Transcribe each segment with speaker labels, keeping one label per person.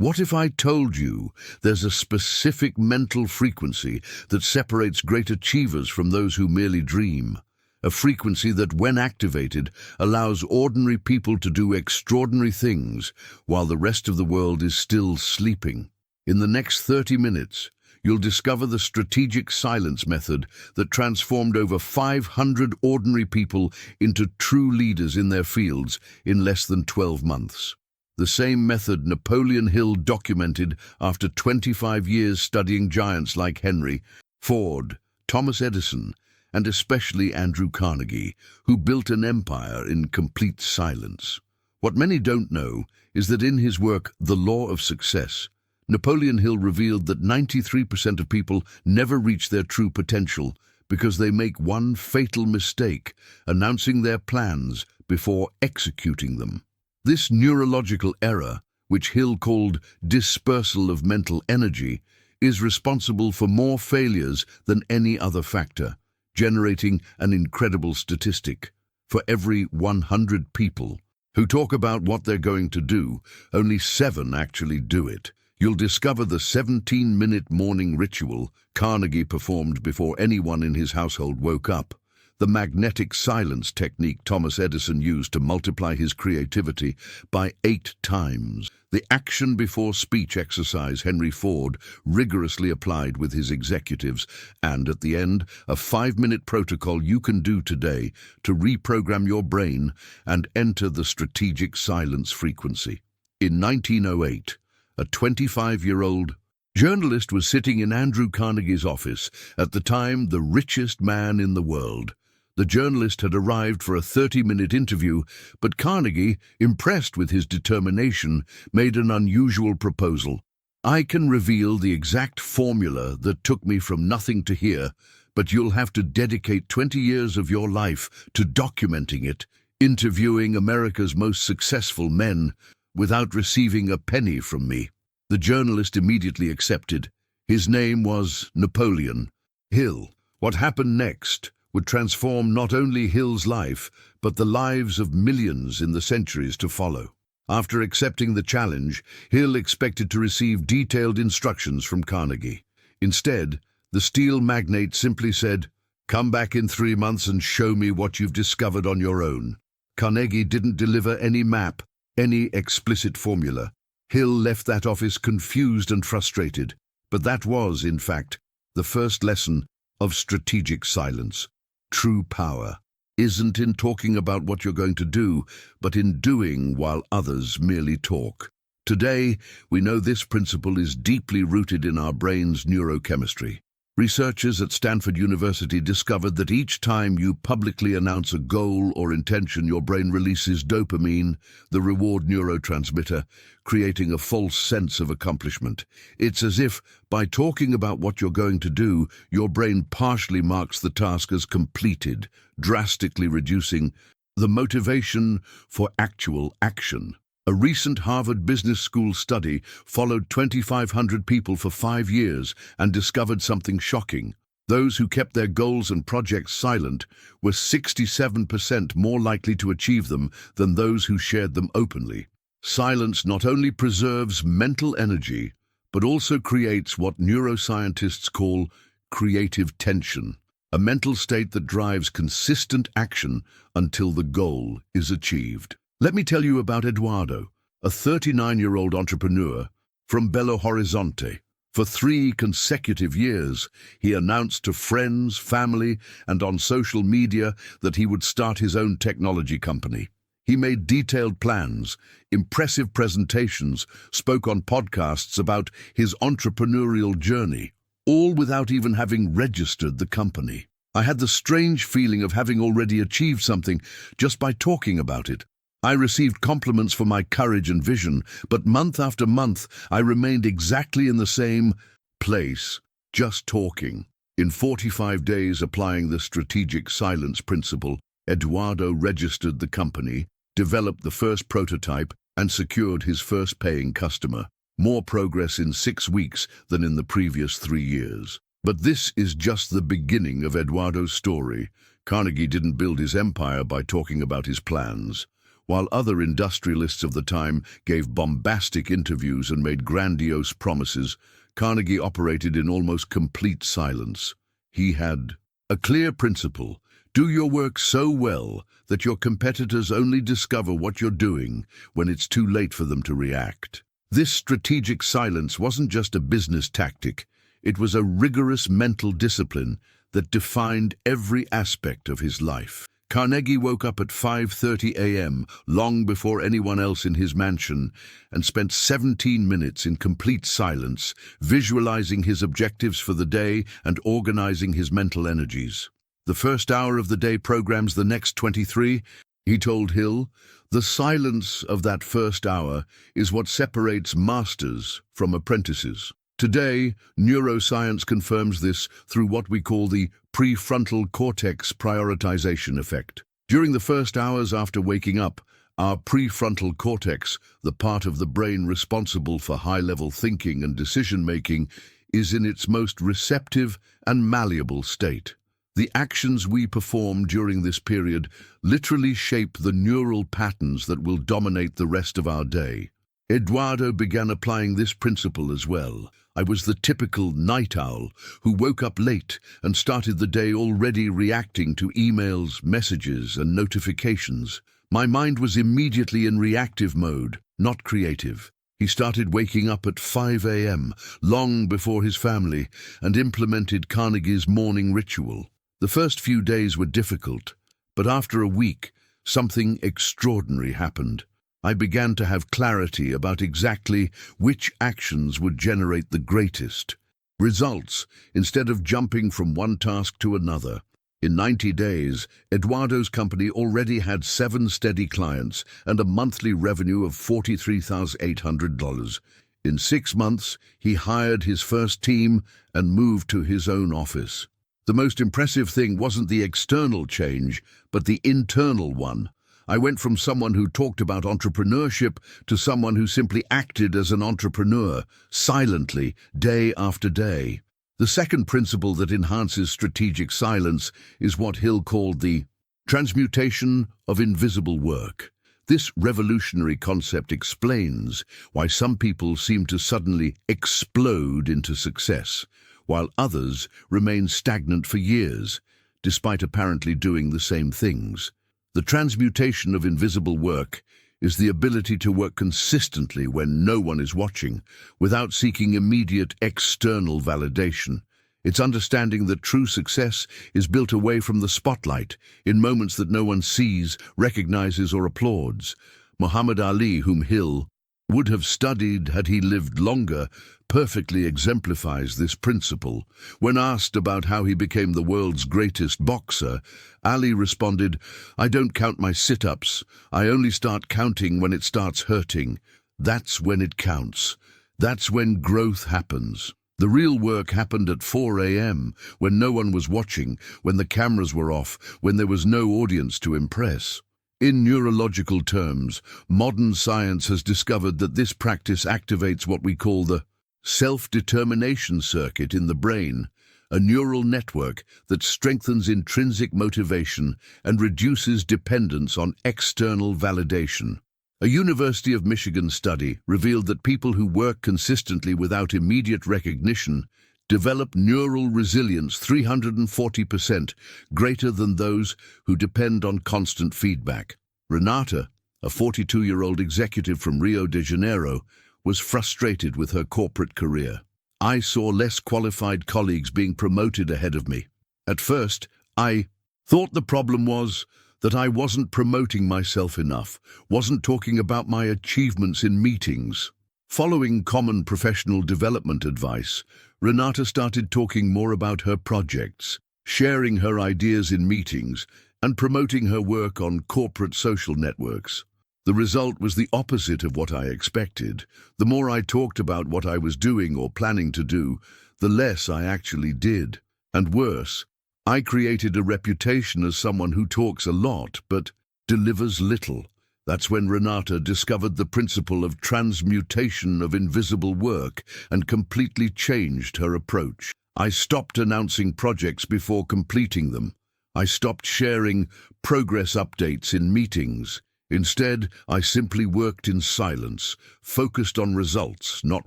Speaker 1: What if I told you there's a specific mental frequency that separates great achievers from those who merely dream? A frequency that, when activated, allows ordinary people to do extraordinary things while the rest of the world is still sleeping. In the next 30 minutes, you'll discover the strategic silence method that transformed over 500 ordinary people into true leaders in their fields in less than 12 months. The same method Napoleon Hill documented after 25 years studying giants like Henry Ford, Thomas Edison, and especially Andrew Carnegie, who built an empire in complete silence. What many don't know is that in his work, The Law of Success, Napoleon Hill revealed that 93% of people never reach their true potential because they make one fatal mistake, announcing their plans before executing them. This neurological error, which Hill called dispersal of mental energy, is responsible for more failures than any other factor, generating an incredible statistic. For every 100 people who talk about what they're going to do, only 7 actually do it. You'll discover the 17-minute morning ritual Carnegie performed before anyone in his household woke up, the magnetic silence technique Thomas Edison used to multiply his creativity by 8 times, the action before speech exercise Henry Ford rigorously applied with his executives, and at the end, a 5-minute protocol you can do today to reprogram your brain and enter the strategic silence frequency. In 1908, a 25-year-old journalist was sitting in Andrew Carnegie's office, at the time the richest man in the world. The journalist had arrived for a 30-minute interview, but Carnegie, impressed with his determination, made an unusual proposal. "I can reveal the exact formula that took me from nothing to here, but you'll have to dedicate 20 years of your life to documenting it, interviewing America's most successful men, without receiving a penny from me." The journalist immediately accepted. His name was Napoleon Hill. What happened next would transform not only Hill's life, but the lives of millions in the centuries to follow. After accepting the challenge, Hill expected to receive detailed instructions from Carnegie. Instead, the steel magnate simply said, "Come back in 3 months and show me what you've discovered on your own." Carnegie didn't deliver any map, any explicit formula. Hill left that office confused and frustrated. But that was, in fact, the first lesson of strategic silence. True power isn't in talking about what you're going to do, but in doing while others merely talk. Today, we know this principle is deeply rooted in our brain's neurochemistry. Researchers at Stanford University discovered that each time you publicly announce a goal or intention, your brain releases dopamine, the reward neurotransmitter, creating a false sense of accomplishment. It's as if, by talking about what you're going to do, your brain partially marks the task as completed, drastically reducing the motivation for actual action. A recent Harvard Business School study followed 2,500 people for 5 years and discovered something shocking. Those who kept their goals and projects silent were 67% more likely to achieve them than those who shared them openly. Silence not only preserves mental energy, but also creates what neuroscientists call creative tension, a mental state that drives consistent action until the goal is achieved. Let me tell you about Eduardo, a 39-year-old entrepreneur from Belo Horizonte. For 3 consecutive years, he announced to friends, family, and on social media that he would start his own technology company. He made detailed plans, impressive presentations, spoke on podcasts about his entrepreneurial journey, all without even having registered the company. I had the strange feeling of having already achieved something just by talking about it. I received compliments for my courage and vision, but month after month, I remained exactly in the same place, just talking. In 45 days, applying the strategic silence principle, Eduardo registered the company, developed the first prototype, and secured his first paying customer. More progress in 6 weeks than in the previous 3 years. But this is just the beginning of Eduardo's story. Carnegie didn't build his empire by talking about his plans. While other industrialists of the time gave bombastic interviews and made grandiose promises, Carnegie operated in almost complete silence. He had a clear principle: do your work so well that your competitors only discover what you're doing when it's too late for them to react. This strategic silence wasn't just a business tactic, it was a rigorous mental discipline that defined every aspect of his life. Carnegie woke up at 5:30 a.m., long before anyone else in his mansion, and spent 17 minutes in complete silence, visualizing his objectives for the day and organizing his mental energies. The first hour of the day programs the next 23, he told Hill. The silence of that first hour is what separates masters from apprentices. Today, neuroscience confirms this through what we call the prefrontal cortex prioritization effect. During the first hours after waking up, our prefrontal cortex, the part of the brain responsible for high-level thinking and decision-making, is in its most receptive and malleable state. The actions we perform during this period literally shape the neural patterns that will dominate the rest of our day. Eduardo began applying this principle as well. I was the typical night owl who woke up late and started the day already reacting to emails, messages, and notifications. My mind was immediately in reactive mode, not creative. He started waking up at 5 a.m., long before his family, and implemented Carnegie's morning ritual. The first few days were difficult, but after a week, something extraordinary happened. I began to have clarity about exactly which actions would generate the greatest results instead of jumping from one task to another. In 90 days, Eduardo's company already had 7 steady clients and a monthly revenue of $43,800. In 6 months, he hired his first team and moved to his own office. The most impressive thing wasn't the external change, but the internal one. I went from someone who talked about entrepreneurship to someone who simply acted as an entrepreneur, silently, day after day. The second principle that enhances strategic silence is what Hill called the transmutation of invisible work. This revolutionary concept explains why some people seem to suddenly explode into success, while others remain stagnant for years, despite apparently doing the same things. The transmutation of invisible work is the ability to work consistently when no one is watching, without seeking immediate external validation. It's understanding that true success is built away from the spotlight, in moments that no one sees, recognizes, or applauds. Muhammad Ali, whom Hill would have studied had he lived longer, perfectly exemplifies this principle. When asked about how he became the world's greatest boxer, Ali responded, "I don't count my sit-ups. I only start counting when it starts hurting. That's when it counts. That's when growth happens." The real work happened at 4 a.m., when no one was watching, when the cameras were off, when there was no audience to impress. In neurological terms, modern science has discovered that this practice activates what we call the self-determination circuit in the brain, a neural network that strengthens intrinsic motivation and reduces dependence on external validation. A University of Michigan study revealed that people who work consistently without immediate recognition develop neural resilience 340% greater than those who depend on constant feedback. Renata, a 42-year-old executive from Rio de Janeiro, was frustrated with her corporate career. I saw less qualified colleagues being promoted ahead of me. At first, I thought the problem was that I wasn't promoting myself enough, wasn't talking about my achievements in meetings. Following common professional development advice, Renata started talking more about her projects, sharing her ideas in meetings, and promoting her work on corporate social networks. The result was the opposite of what I expected. The more I talked about what I was doing or planning to do, the less I actually did. And worse, I created a reputation as someone who talks a lot but delivers little. That's when Renata discovered the principle of transmutation of invisible work and completely changed her approach. I stopped announcing projects before completing them. I stopped sharing progress updates in meetings. Instead, I simply worked in silence, focused on results, not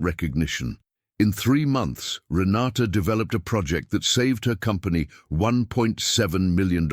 Speaker 1: recognition. In 3 months, Renata developed a project that saved her company $1.7 million.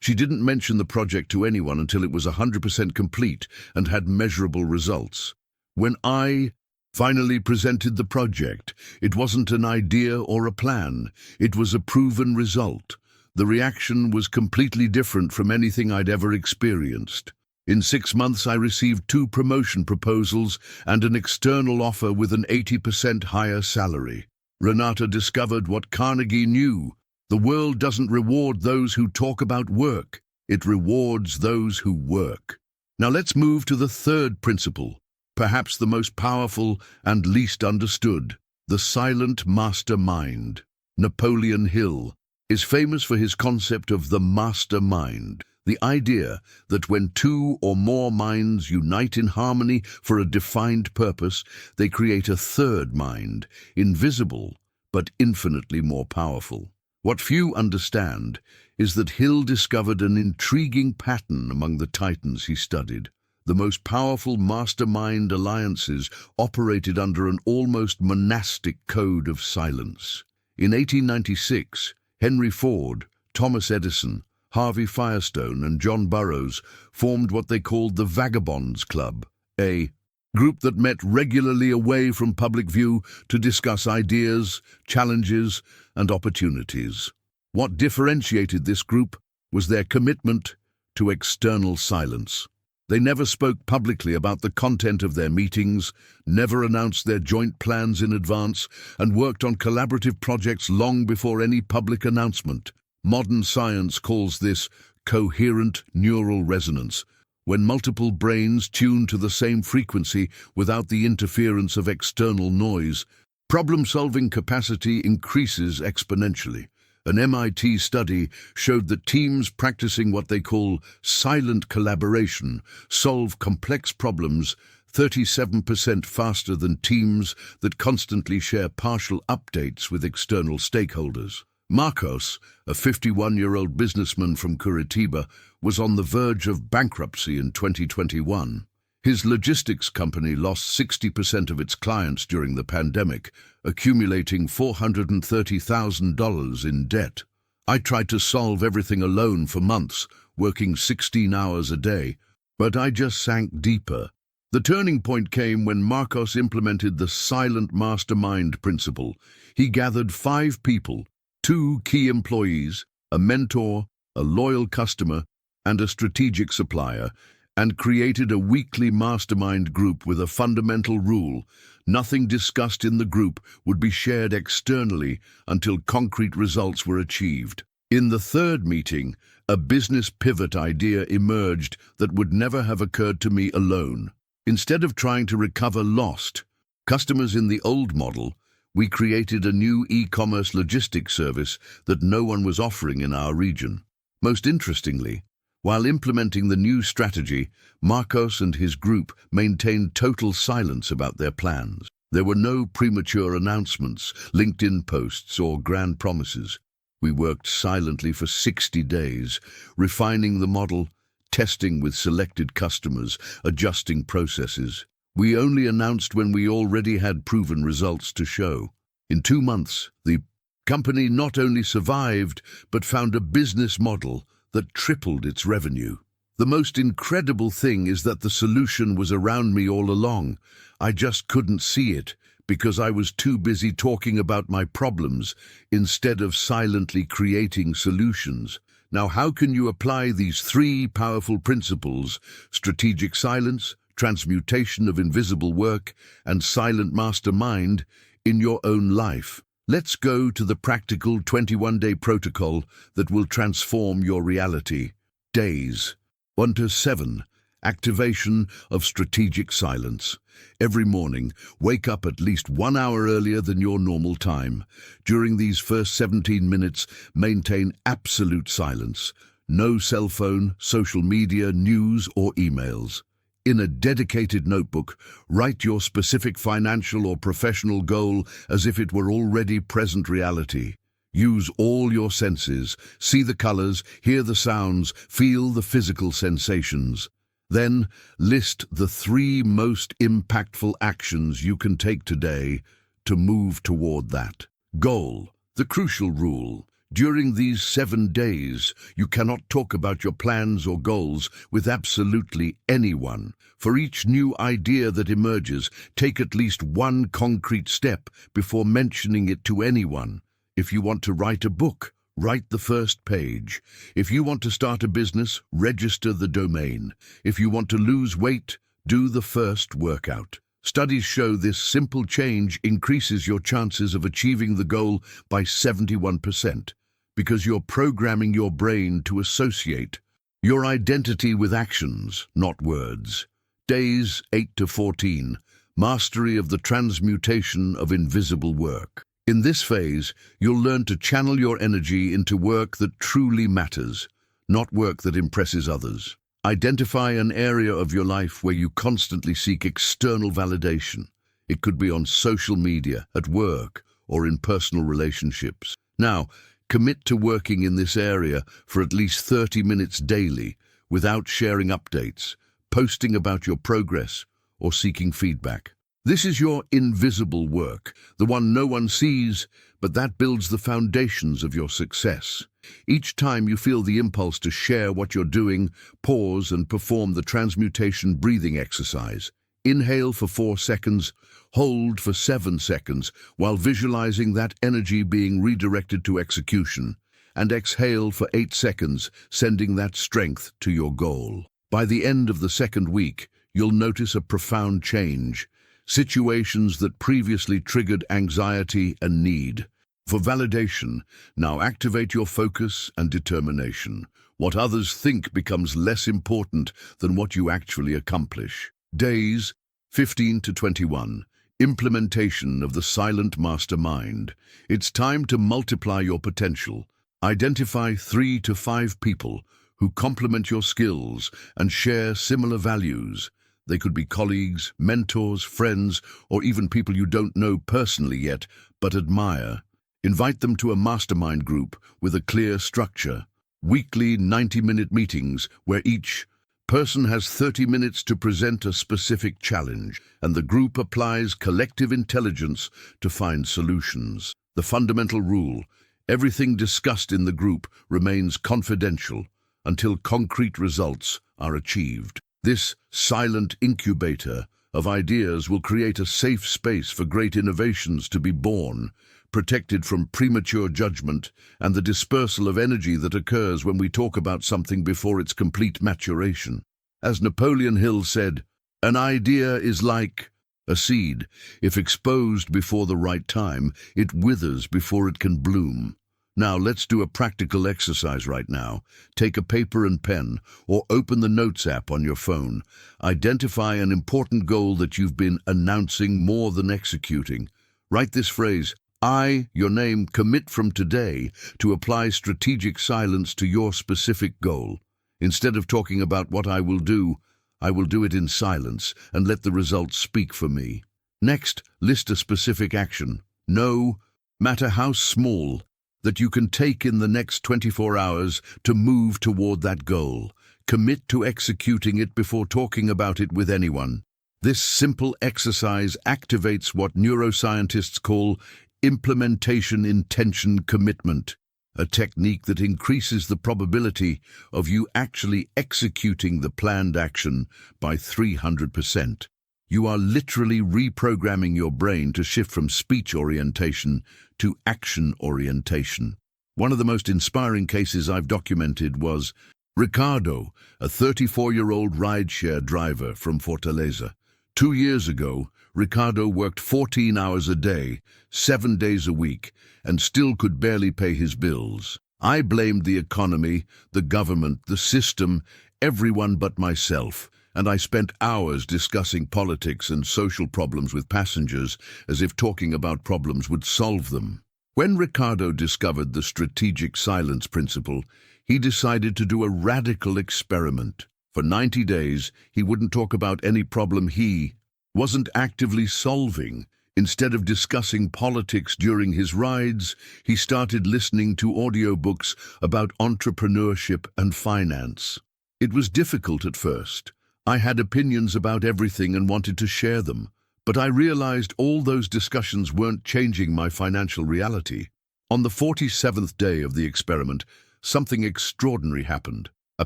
Speaker 1: She didn't mention the project to anyone until it was 100% complete and had measurable results. When I finally presented the project, it wasn't an idea or a plan. It was a proven result. The reaction was completely different from anything I'd ever experienced. In 6 months, I received 2 promotion proposals and an external offer with an 80% higher salary. Renata discovered what Carnegie knew. The world doesn't reward those who talk about work. It rewards those who work. Now let's move to the third principle, perhaps the most powerful and least understood, the silent mastermind. Napoleon Hill is famous for his concept of the mastermind. The idea that when 2 or more minds unite in harmony for a defined purpose, they create a third mind, invisible but infinitely more powerful. What few understand is that Hill discovered an intriguing pattern among the titans he studied. The most powerful mastermind alliances operated under an almost monastic code of silence. In 1896, Henry Ford, Thomas Edison, Harvey Firestone and John Burroughs formed what they called the Vagabonds Club, a group that met regularly away from public view to discuss ideas, challenges, and opportunities. What differentiated this group was their commitment to external silence. They never spoke publicly about the content of their meetings, never announced their joint plans in advance, and worked on collaborative projects long before any public announcement. Modern science calls this coherent neural resonance, when multiple brains tune to the same frequency without the interference of external noise. Problem-solving capacity increases exponentially. An MIT study showed that teams practicing what they call silent collaboration solve complex problems 37% faster than teams that constantly share partial updates with external stakeholders. Marcos, a 51-year-old businessman from Curitiba, was on the verge of bankruptcy in 2021. His logistics company lost 60% of its clients during the pandemic, accumulating $430,000 in debt. I tried to solve everything alone for months, working 16 hours a day, but I just sank deeper. The turning point came when Marcos implemented the silent mastermind principle. He gathered 5 people, 2 key employees, a mentor, a loyal customer, and a strategic supplier, and created a weekly mastermind group with a fundamental rule: nothing discussed in the group would be shared externally until concrete results were achieved. In the 3rd meeting, a business pivot idea emerged that would never have occurred to me alone. Instead of trying to recover lost customers in the old model, we created a new e-commerce logistics service that no one was offering in our region. Most interestingly, while implementing the new strategy, Marcos and his group maintained total silence about their plans. There were no premature announcements, LinkedIn posts, or grand promises. We worked silently for 60 days, refining the model, testing with selected customers, adjusting processes. We only announced when we already had proven results to show. In 2 months, the company not only survived, but found a business model that tripled its revenue. The most incredible thing is that the solution was around me all along. I just couldn't see it because I was too busy talking about my problems instead of silently creating solutions. Now, how can you apply these 3 powerful principles: strategic silence, transmutation of invisible work, and silent mastermind, in your own life? Let's go to the practical 21-day protocol that will transform your reality. Days 1 to 7. Activation of strategic silence. Every morning, wake up at least 1 hour earlier than your normal time. During these first 17 minutes, maintain absolute silence. No cell phone, social media, news, or emails. In a dedicated notebook, write your specific financial or professional goal as if it were already present reality. Use all your senses. See the colors, hear the sounds, feel the physical sensations. Then list the 3 most impactful actions you can take today to move toward that goal. The crucial rule: during these 7 days, you cannot talk about your plans or goals with absolutely anyone. For each new idea that emerges, take at least 1 concrete step before mentioning it to anyone. If you want to write a book, write the first page. If you want to start a business, register the domain. If you want to lose weight, do the first workout. Studies show this simple change increases your chances of achieving the goal by 71%, because you're programming your brain to associate your identity with actions, not words. Days 8 to 14, mastery of the transmutation of invisible work. In this phase, you'll learn to channel your energy into work that truly matters, not work that impresses others. Identify an area of your life where you constantly seek external validation. It could be on social media, at work, or in personal relationships. Now, commit to working in this area for at least 30 minutes daily, without sharing updates, posting about your progress, or seeking feedback. This is your invisible work, the one no one sees, but that builds the foundations of your success. Each time you feel the impulse to share what you're doing, pause and perform the transmutation breathing exercise. Inhale for 4 seconds, hold for 7 seconds, while visualizing that energy being redirected to execution, and exhale for 8 seconds, sending that strength to your goal. By the end of the 2nd week, you'll notice a profound change. Situations that previously triggered anxiety and need for validation now activate your focus and determination. What others think becomes less important than what you actually accomplish. Days 15 to 21. Implementation of the silent mastermind. It's time to multiply your potential. Identify 3 to 5 people who complement your skills and share similar values. They could be colleagues, mentors, friends, or even people you don't know personally yet, but admire. Invite them to a mastermind group with a clear structure. Weekly 90-minute meetings where each person has 30 minutes to present a specific challenge, and the group applies collective intelligence to find solutions. The fundamental rule: everything discussed in the group remains confidential until concrete results are achieved. This silent incubator of ideas will create a safe space for great innovations to be born, protected from premature judgment and the dispersal of energy that occurs when we talk about something before its complete maturation. As Napoleon Hill said, "An idea is like a seed. If exposed before the right time, it withers before it can bloom." Now let's do a practical exercise right now. Take a paper and pen, or open the Notes app on your phone. Identify an important goal that you've been announcing more than executing. Write this phrase: I, your name, commit from today to apply strategic silence to your specific goal. Instead of talking about what I will do it in silence and let the results speak for me. Next, list a specific action, no matter how small, that you can take in the next 24 hours to move toward that goal. Commit to executing it before talking about it with anyone. This simple exercise activates what neuroscientists call implementation intention commitment, a technique that increases the probability of you actually executing the planned action by 300%. You are literally reprogramming your brain to shift from speech orientation to action orientation. One of the most inspiring cases I've documented was Ricardo, a 34-year-old rideshare driver from Fortaleza. 2 years ago, Ricardo worked 14 hours a day, 7 days a week, and still could barely pay his bills. I blamed the economy, the government, the system, everyone but myself, and I spent hours discussing politics and social problems with passengers as if talking about problems would solve them. When Ricardo discovered the strategic silence principle, he decided to do a radical experiment. For 90 days, he wouldn't talk about any problem he wasn't actively solving. Instead of discussing politics during his rides, he started listening to audiobooks about entrepreneurship and finance. It was difficult at first. I had opinions about everything and wanted to share them, but I realized all those discussions weren't changing my financial reality. On the 47th day of the experiment, something extraordinary happened. A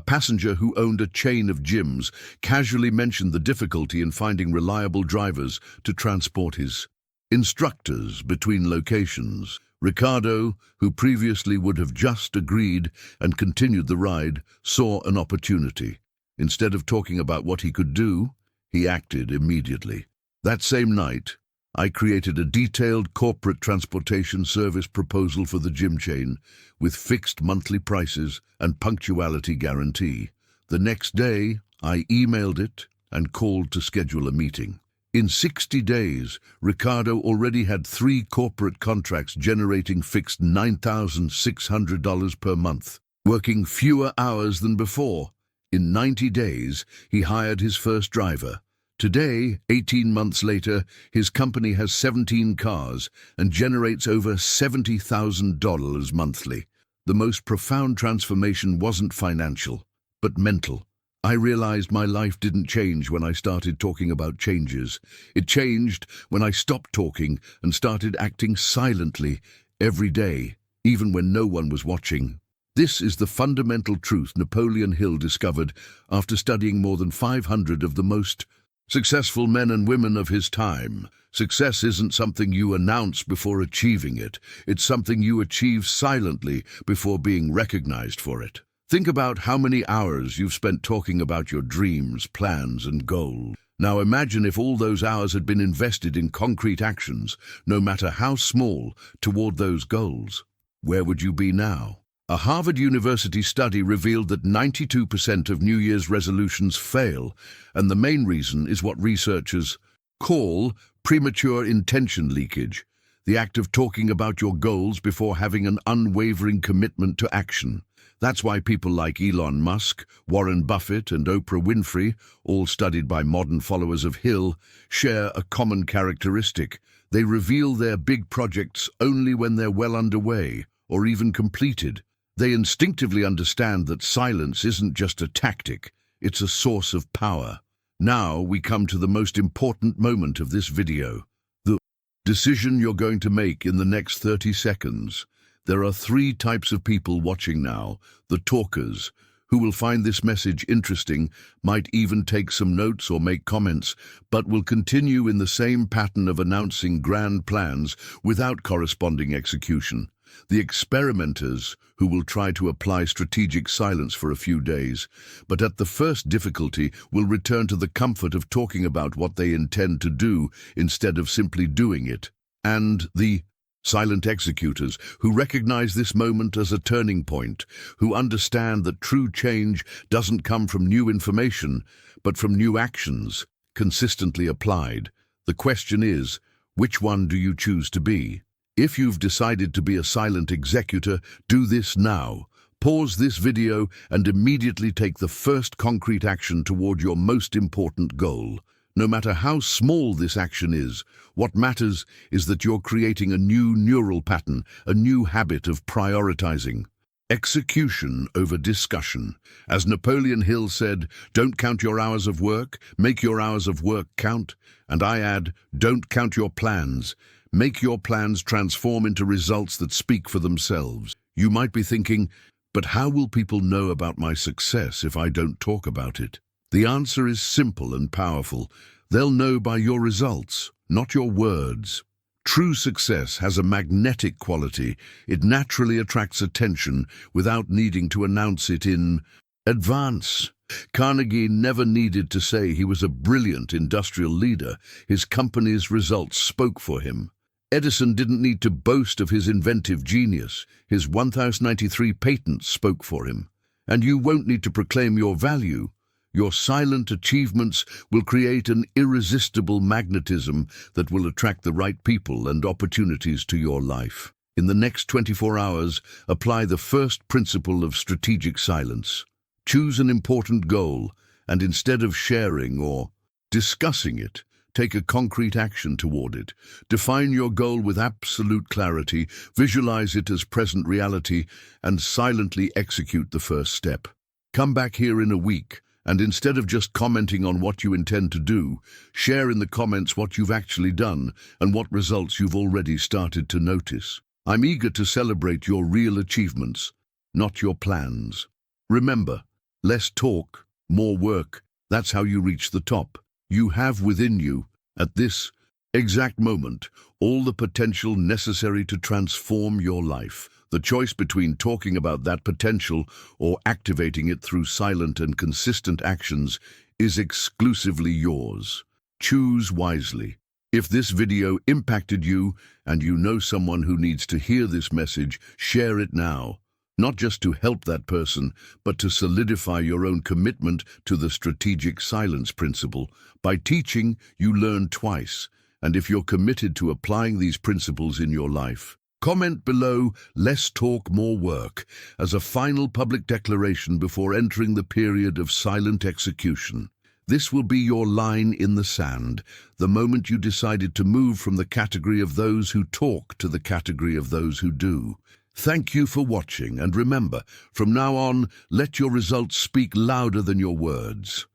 Speaker 1: passenger who owned a chain of gyms casually mentioned the difficulty in finding reliable drivers to transport his instructors between locations. Ricardo, who previously would have just agreed and continued the ride, saw an opportunity. Instead of talking about what he could do, he acted immediately. That same night, I created a detailed corporate transportation service proposal for the gym chain with fixed monthly prices and punctuality guarantee. The next day, I emailed it and called to schedule a meeting. In 60 days, Ricardo already had 3 corporate contracts generating fixed $9,600 per month, working fewer hours than before. In 90 days, he hired his first driver. Today, 18 months later, his company has 17 cars and generates over $70,000 monthly. The most profound transformation wasn't financial, but mental. I realized my life didn't change when I started talking about changes. It changed when I stopped talking and started acting silently every day, even when no one was watching. This is the fundamental truth Napoleon Hill discovered after studying more than 500 of the most successful men and women of his time. Success isn't something you announce before achieving it. It's something you achieve silently before being recognized for it. Think about how many hours you've spent talking about your dreams, plans, and goals. Now imagine if all those hours had been invested in concrete actions, no matter how small, toward those goals. Where would you be now? A Harvard University study revealed that 92% of New Year's resolutions fail, and the main reason is what researchers call premature intention leakage, the act of talking about your goals before having an unwavering commitment to action. That's why people like Elon Musk, Warren Buffett, and Oprah Winfrey, all studied by modern followers of Hill, share a common characteristic. They reveal their big projects only when they're well underway or even completed. They instinctively understand that silence isn't just a tactic, it's a source of power. Now we come to the most important moment of this video, the decision you're going to make in the next 30 seconds. There are 3 types of people watching now: the talkers, who will find this message interesting, might even take some notes or make comments, but will continue in the same pattern of announcing grand plans without corresponding execution. The experimenters, who will try to apply strategic silence for a few days, but at the first difficulty will return to the comfort of talking about what they intend to do instead of simply doing it. And the silent executors, who recognize this moment as a turning point, who understand that true change doesn't come from new information, but from new actions, consistently applied. The question is, which one do you choose to be? If you've decided to be a silent executor, do this now. Pause this video and immediately take the first concrete action toward your most important goal. No matter how small this action is, what matters is that you're creating a new neural pattern, a new habit of prioritizing. Execution over discussion. As Napoleon Hill said, don't count your hours of work, make your hours of work count. And I add, don't count your plans. Make your plans transform into results that speak for themselves. You might be thinking, but how will people know about my success if I don't talk about it? The answer is simple and powerful. They'll know by your results, not your words. True success has a magnetic quality. It naturally attracts attention without needing to announce it in advance. Carnegie never needed to say he was a brilliant industrial leader. His company's results spoke for him. Edison didn't need to boast of his inventive genius. His 1,093 patents spoke for him. And you won't need to proclaim your value. Your silent achievements will create an irresistible magnetism that will attract the right people and opportunities to your life. In the next 24 hours, apply the first principle of strategic silence. Choose an important goal, and instead of sharing or discussing it, take a concrete action toward it. Define your goal with absolute clarity, visualize it as present reality, and silently execute the first step. Come back here in a week And instead of just commenting on what you intend to do, share in the comments what you've actually done and what results you've already started to notice. I'm eager to celebrate your real achievements, not your plans. Remember, less talk, more work. That's how you reach the top. You have within you, at this exact moment, all the potential necessary to transform your life. The choice between talking about that potential or activating it through silent and consistent actions is exclusively yours. Choose wisely. If this video impacted you and you know someone who needs to hear this message, share it now. Not just to help that person, but to solidify your own commitment to the strategic silence principle. By teaching, you learn twice. And if you're committed to applying these principles in your life, comment below, "Less talk, more work," as a final public declaration before entering the period of silent execution. This will be your line in the sand, the moment you decided to move from the category of those who talk to the category of those who do. Thank you for watching, and remember, from now on, let your results speak louder than your words.